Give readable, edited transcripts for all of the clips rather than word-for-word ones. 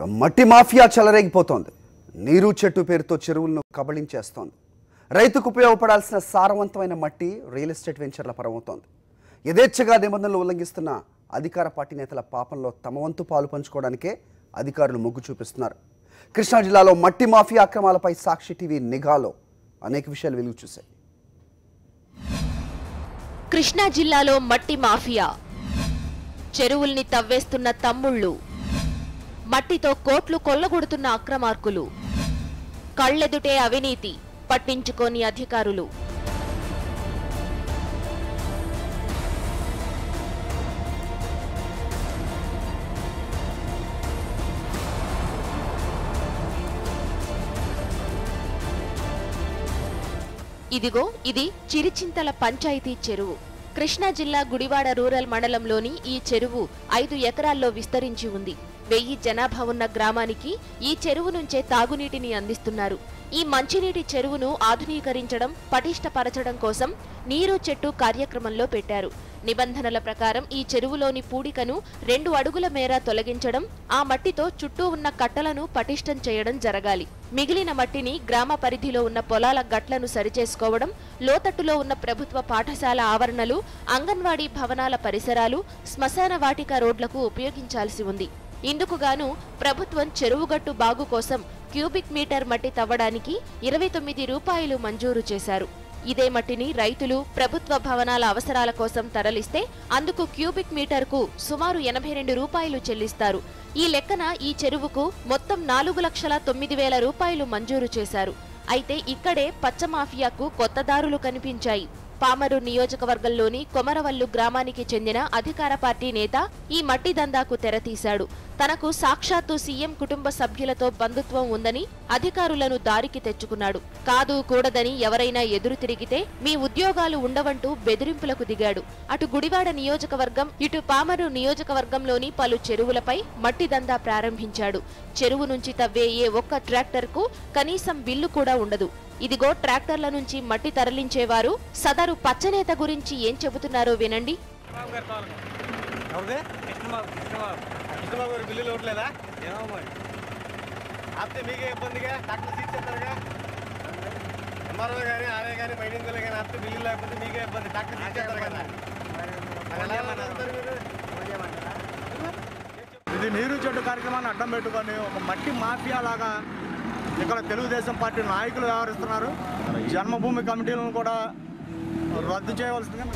మట్టి మాఫియా చెలరేగిపోతోంది. నీరు చెట్టు పేరుతో చెరువులను కబళించేస్తోంది. రైతుకు ఉపయోగపడాల్సిన సారవంతమైన మట్టి రియల్ ఎస్టేట్ వెంచర్ల పరమవుతోంది. యథేచ్ఛగా నిబంధనలు ఉల్లంఘిస్తున్న అధికార పార్టీ నేతల పాపంలో తమ వంతు పాలు పంచుకోవడానికే అధికారులు మొగ్గు చూపిస్తున్నారు. కృష్ణా జిల్లాలో మట్టి మాఫియా అక్రమాలపై సాక్షి టీవీ నిఘాలో అనేక విషయాలు వెలుగు చూశాయి. కృష్ణా జిల్లాలో మట్టి మాఫియా, చెరువుల్ని తవ్వేస్తున్న తమ్ముళ్ళు, మట్టితో కోట్లు కొల్లగొడుతున్న అక్రమార్కులు, కళ్ళెదుటే అవినీతి పట్టించుకోని అధికారులు. ఇదిగో ఇది చిరిచింతల పంచాయతీ చెరువు. కృష్ణా జిల్లా గుడివాడ రూరల్ మండలంలోని ఈ చెరువు 5 ఎకరాల్లో విస్తరించి ఉంది. 1000 జనాభా ఉన్న గ్రామానికి ఈ చెరువు నుంచే తాగునీటిని అందిస్తున్నారు. ఈ మంచినీటి చెరువును ఆధునీకరించడం, పటిష్టపరచడం కోసం నీరు చెట్టు కార్యక్రమంలో పెట్టారు. నిబంధనల ప్రకారం ఈ చెరువులోని పూడికను 2 అడుగుల మేర తొలగించడం, ఆ మట్టితో చుట్టూ ఉన్న కట్టలను పటిష్టం చేయడం జరగాలి. మిగిలిన మట్టిని గ్రామ పరిధిలో ఉన్న పొలాల గట్లను సరిచేసుకోవడం, లోతట్టులో ఉన్న ప్రభుత్వ పాఠశాల ఆవరణలు, అంగన్వాడీ భవనాల పరిసరాలు, శ్మశాన వాటిక రోడ్లకు ఉపయోగించాల్సి ఉంది. ఇందుకుగాను ప్రభుత్వం చెరువుగట్టు బాగు కోసం క్యూబిక్ మీటర్ మట్టి తవ్వడానికి 29 రూపాయలు మంజూరు చేశారు. ఇదే మట్టిని రైతులు ప్రభుత్వ భవనాల అవసరాల కోసం తరలిస్తే అందుకు క్యూబిక్ మీటర్కు సుమారు 82 రూపాయలు చెల్లిస్తారు. ఈ లెక్కన ఈ చెరువుకు మొత్తం 4,09,000 రూపాయలు మంజూరు చేశారు. అయితే ఇక్కడే పచ్చ మాఫియాకు కొత్త దారులు కనిపించాయి. పామరు నియోజకవర్గంలోని కొమరవల్లు గ్రామానికి చెందిన అధికార పార్టీ నేత ఈ మట్టి దందాకు తెరతీశాడు. తనకు సాక్షాత్తు సీఎం కుటుంబ సభ్యులతో బంధుత్వం ఉందని అధికారులను దారికి తెచ్చుకున్నాడు. కాదు కూడదని ఎవరైనా ఎదురు తిరిగితే మీ ఉద్యోగాలు ఉండవంటూ బెదిరింపులకు దిగాడు. అటు గుడివాడ నియోజకవర్గం, ఇటు పామరు నియోజకవర్గంలోని పలు చెరువులపై మట్టి దందా ప్రారంభించాడు. చెరువు నుంచి తవ్వే ఏ ఒక్క ట్రాక్టర్కు కనీసం బిల్లు కూడా ఉండదు. ఇదిగో ట్రాక్టర్ల నుంచి మట్టి తరలించేవారు సదరు పచ్చనేత గురించి ఏం చెబుతున్నారో వినండి. ఇది నీరు చెట్టు కార్యక్రమాన్ని అడ్డం పెట్టుకొని ఒక మట్టి మాఫియా లాగా ఇక్కడ తెలుగుదేశం పార్టీ నాయకులు వ్యవహరిస్తున్నారు. జన్మభూమి కమిటీలను కూడా రద్దు చేయవలసిందిగా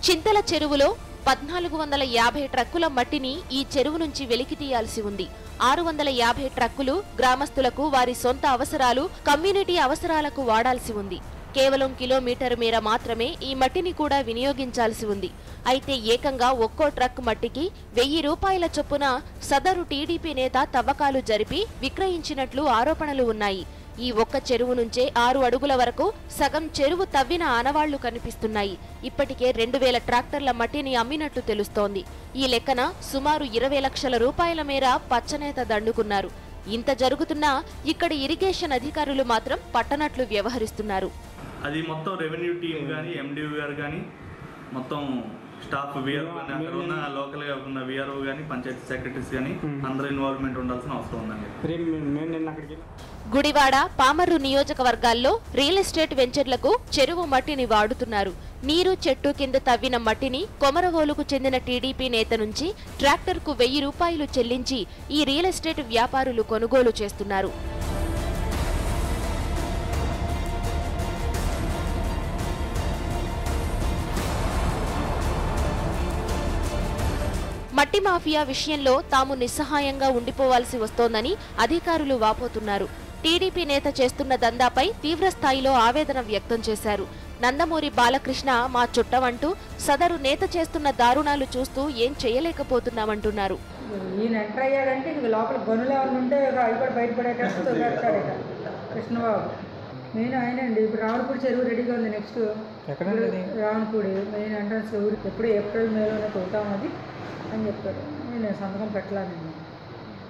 చింతల చెరువులో 1450 ట్రక్కుల మట్టిని ఈ చెరువు నుంచి వెలికి తీయాల్సి ఉంది. 650 ట్రక్కులు గ్రామస్తులకు వారి సొంత అవసరాలు, కమ్యూనిటీ అవసరాలకు వాడాల్సి ఉంది. కేవలం కిలోమీటర్ మేర మాత్రమే ఈ మట్టిని కూడా వినియోగించాల్సి ఉంది. అయితే ఏకంగా ఒక్కో ట్రక్ మట్టికి 1000 రూపాయల చొప్పున సదరు టీడీపీ నేత తవ్వకాలు జరిపి విక్రయించినట్లు ఆరోపణలు ఉన్నాయి. ఈ ఒక్క చెరువు నుంచే 6 అడుగుల వరకు సగం చెరువు తవ్విన ఆనవాళ్లు కనిపిస్తున్నాయి. ఇప్పటికే 2000 ట్రాక్టర్ల మట్టిని అమ్మినట్లు తెలుస్తోంది. ఈ లెక్కన సుమారు 20 లక్షల రూపాయల మేర పచ్చనేత దండుకున్నారు. ఇంత జరుగుతున్నా ఇక్కడి ఇరిగేషన్ అధికారులు మాత్రం పట్టనట్లు వ్యవహరిస్తున్నారు. అది మొత్తం రెవెన్యూ టీం కానీ, ఎండిఓ గారు కానీ, మొత్తం స్టాఫ్ విఆర్ఓ కానీ, అక్కడ ఉన్న లోకల్గా ఉన్న విఆర్ఓ కానీ, పంచాయతీ సెక్రటరీస్ కానీ అందరూ ఇన్వాల్వ్మెంట్ ఉండాల్సిన అవసరం ఉందండి. గుడివాడ, పామర్రు నియోజకవర్గాల్లో రియల్ ఎస్టేట్ వెంచర్లకు చెరువు మట్టిని వాడుతున్నారు. నీరు చెట్టు కింద తవ్విన మట్టిని కొమరవోలుకు చెందిన టీడీపీ నేత నుంచి ట్రాక్టర్కు 1000 రూపాయలు చెల్లించి ఈ రియల్ ఎస్టేట్ వ్యాపారులు కొనుగోలు చేస్తున్నారు. మట్టి మాఫియా విషయంలో తాము నిస్సహాయంగా ఉండిపోవాల్సి వస్తోందని అధికారులు వాపోతున్నారు. టీడీపీ నేత చేస్తున్న దందాపై తీవ్రస్థాయిలో ఆవేదన వ్యక్తం చేశారు. నందమూరి బాలకృష్ణ మా చుట్టమంటూ సదరు నేత చేస్తున్న దారుణాలు చూస్తూ ఏం చేయలేకపోతున్నామంటున్నారు. ఈయన ఎంటర్ అయ్యాడంటే ఇంక లోపల గనులు ఏమైనా ఉంటే అవి కూడా బయటపడేటట్టు తొలగేస్తాడు ఇక కృష్ణబాబు. మెయిన్ ఆయనండి. ఇప్పుడు రావణపూడి చెరువు రెడీగా ఉంది. నెక్స్ట్ రావణపూడి మెయిన్ ఎంట్రన్స్ ఎప్పుడు ఏప్రిల్ మేలోనే తోతాం అది అని చెప్పారు. నేను సంతకం పెట్టలేదండి.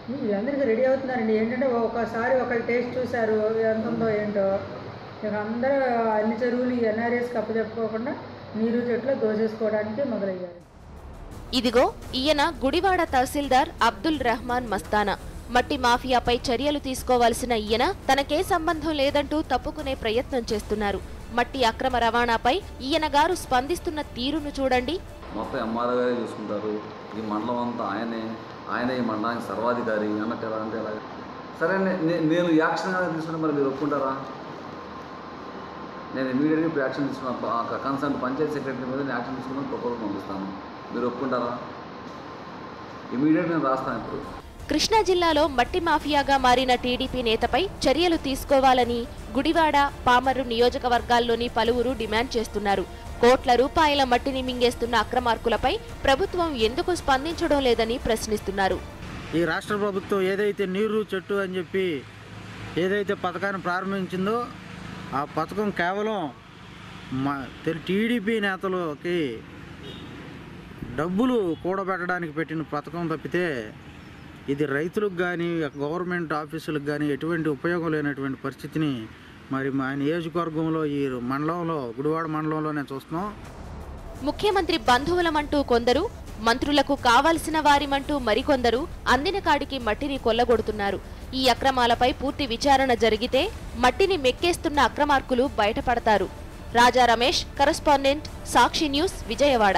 వీళ్ళందరికీ రెడీ అవుతున్నారండి. ఏంటంటే ఒకసారి ఒకళ్ళు టేస్ట్ చూశారు ఎంత ఉందో ఏంటో, ఇక అందరూ అన్ని చెరువులు ఈ ఎన్ఆర్ఎస్కి అప్పచెప్పుకోకుండా నీరు చెట్లు దోసేసుకోవడానికి మొదలయ్యారు. ఇదిగో ఈయన గుడివాడ తహసీల్దార్ అబ్దుల్ రెహమాన్ మస్తానా. మట్టి మాఫియాపై చర్యలు తీసుకోవాల్సిన ఈయన తనకే సంబంధం లేదంటూ తప్పుకునే ప్రయత్నం చేస్తున్నారు. మట్టి అక్రమ రవాణాపై ఈయన గారు స్పందిస్తున్న తీరును చూడండి. మొత్తం ఎంఆర్ఓ గారే చూసుకుంటారు. ఈ మండలం అంతా ఆయనే ఈ మండలానికి సర్వాధికారి అన్నట్టు ఎలా అంటే ఎలా? సరే నేను యాక్షన్ తీసుకుంటే మరి మీరు ఒప్పుకుంటారా? నేను ఇమీడియట్గా ఇప్పుడు యాక్షన్ తీసుకున్నాను. కన్సర్న్ పంచాయతీ సెక్రటరీ మీద నేను యాక్షన్ తీసుకుని ప్రపోజల్ పంపిస్తాను. మీరు ఒప్పుకుంటారా? ఇమీడియట్గా నేను రాస్తాను. ఇప్పుడు కృష్ణా జిల్లాలో మట్టి మాఫియాగా మారిన టీడీపీ నేతపై చర్యలు తీసుకోవాలని గుడివాడ, పామర్రు నియోజకవర్గాల్లోని పలువురు డిమాండ్ చేస్తున్నారు. కోట్ల రూపాయల మట్టిని మింగేస్తున్న అక్రమార్కులపై ప్రభుత్వం ఎందుకు స్పందించడం లేదని ప్రశ్నిస్తున్నారు. ఈ రాష్ట్ర ప్రభుత్వం ఏదైతే నీరు చెట్టు అని చెప్పి ఏదైతే పథకాన్ని ప్రారంభించిందో ఆ పథకం కేవలం టీడీపీ నేతలకి డబ్బులు కూడబెట్టడానికి పెట్టిన పథకం తప్పితే ఇది రైతులకు కానీ గవర్నమెంట్ ఆఫీసులకు కానీ ఎటువంటి ఉపయోగం లేనటువంటి పరిస్థితిని మరి మా నియోజకవర్గంలో ఈ మండలంలో గుడివాడ మండలంలో నేను చూస్తున్నాం. ముఖ్యమంత్రి బంధువులమంటూ కొందరు, మంత్రులకు కావాల్సిన వారిమంటూ మరికొందరు అందిన కాడికి మట్టిని కొల్లగొడుతున్నారు. ఈ అక్రమాలపై పూర్తి విచారణ జరిగితే మట్టిని మెక్కేస్తున్న అక్రమార్కులు బయటపడతారు. రాజా రమేష్, కరెస్పాండెంట్, సాక్షి న్యూస్, విజయవాడ.